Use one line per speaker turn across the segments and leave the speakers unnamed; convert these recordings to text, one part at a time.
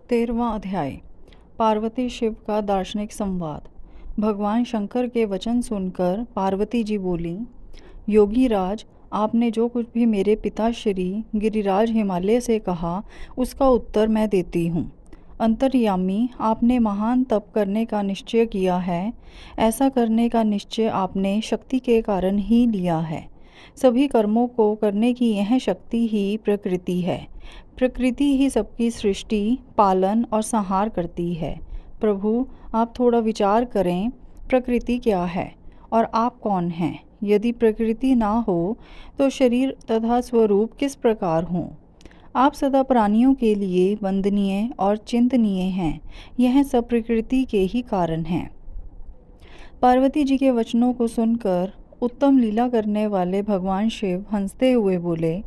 13वां अध्याय। पार्वती शिव का दार्शनिक संवाद। भगवान शंकर के वचन सुनकर पार्वती जी बोली, योगी राज, आपने जो कुछ भी मेरे पिता श्री गिरिराज हिमालय से कहा उसका उत्तर मैं देती हूँ। अंतर्यामी, आपने महान तप करने का निश्चय किया है। ऐसा करने का निश्चय आपने शक्ति के कारण ही लिया है। सभी कर्मों को करने की यह शक्ति ही प्रकृति है। प्रकृति ही सबकी सृष्टि, पालन और संहार करती है। प्रभु, आप थोड़ा विचार करें, प्रकृति क्या है और आप कौन हैं? यदि प्रकृति ना हो तो शरीर तथा स्वरूप किस प्रकार हों? आप सदा प्राणियों के लिए वंदनीय और चिंतनीय हैं। यह सब प्रकृति के ही कारण हैं। पार्वती जी के वचनों को सुनकर उत्तम लीला करने वाले भगवान शिव हंसते हुए बोले,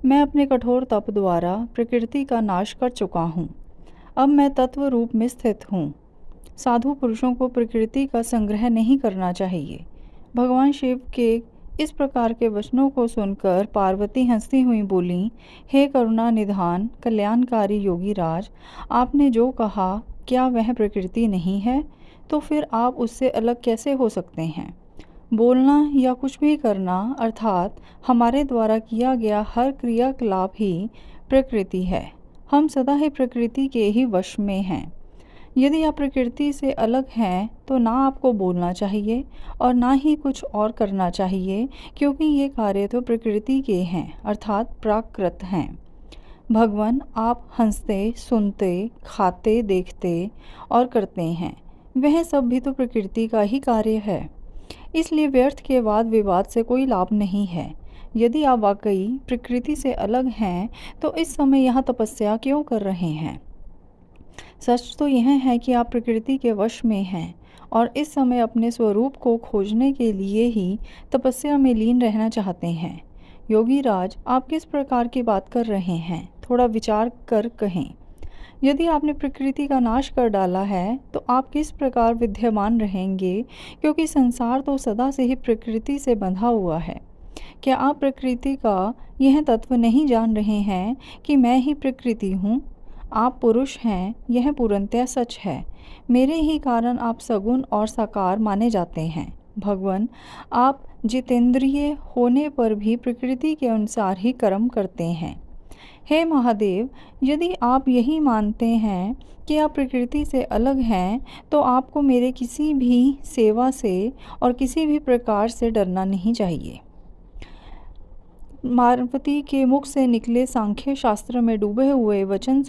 मैं अपने कठोर तप द्वारा प्रकृति का नाश कर चुका हूँ। अब मैं तत्व रूप में स्थित हूँ। साधु पुरुषों को प्रकृति का संग्रह नहीं करना चाहिए। भगवान शिव के इस प्रकार के वचनों को सुनकर पार्वती हंसती हुई बोली, हे करुणा निधान कल्याणकारी योगी राज, आपने जो कहा क्या वह प्रकृति नहीं है? तो फिर आप उससे अलग कैसे हो सकते हैं? बोलना या कुछ भी करना अर्थात हमारे द्वारा किया गया हर क्रियाकलाप ही प्रकृति है। हम सदा ही प्रकृति के ही वश में हैं। यदि आप प्रकृति से अलग हैं तो ना आपको बोलना चाहिए और ना ही कुछ और करना चाहिए, क्योंकि ये कार्य तो प्रकृति के हैं अर्थात प्राकृत हैं। भगवान, आप हंसते, सुनते, खाते, देखते और करते हैं, वह सब भी तो प्रकृति का ही कार्य है। इसलिए व्यर्थ के वाद विवाद से कोई लाभ नहीं है। यदि आप वाकई प्रकृति से अलग हैं तो इस समय यहाँ तपस्या क्यों कर रहे हैं? सच तो यह है कि आप प्रकृति के वश में हैं और इस समय अपने स्वरूप को खोजने के लिए ही तपस्या में लीन रहना चाहते हैं। योगी राज, आप किस प्रकार की बात कर रहे हैं? थोड़ा विचार कर कहें। यदि आपने प्रकृति का नाश कर डाला है तो आप किस प्रकार विद्यमान रहेंगे, क्योंकि संसार तो सदा से ही प्रकृति से बंधा हुआ है। क्या आप प्रकृति का यह तत्व नहीं जान रहे हैं कि मैं ही प्रकृति हूँ? आप पुरुष हैं, यह पूर्णतः सच है। मेरे ही कारण आप सगुण और साकार माने जाते हैं। भगवान, आप जितेंद्रिय होने पर भी प्रकृति के अनुसार ही कर्म करते हैं। हे महादेव, यदि आप यही मानते हैं कि आप प्रकृति से अलग हैं तो आपको मेरे किसी भी सेवा से और किसी भी प्रकार से डरना नहीं चाहिए। पार्वती के मुख से निकले सांख्य शास्त्र में डूबे हुए वचन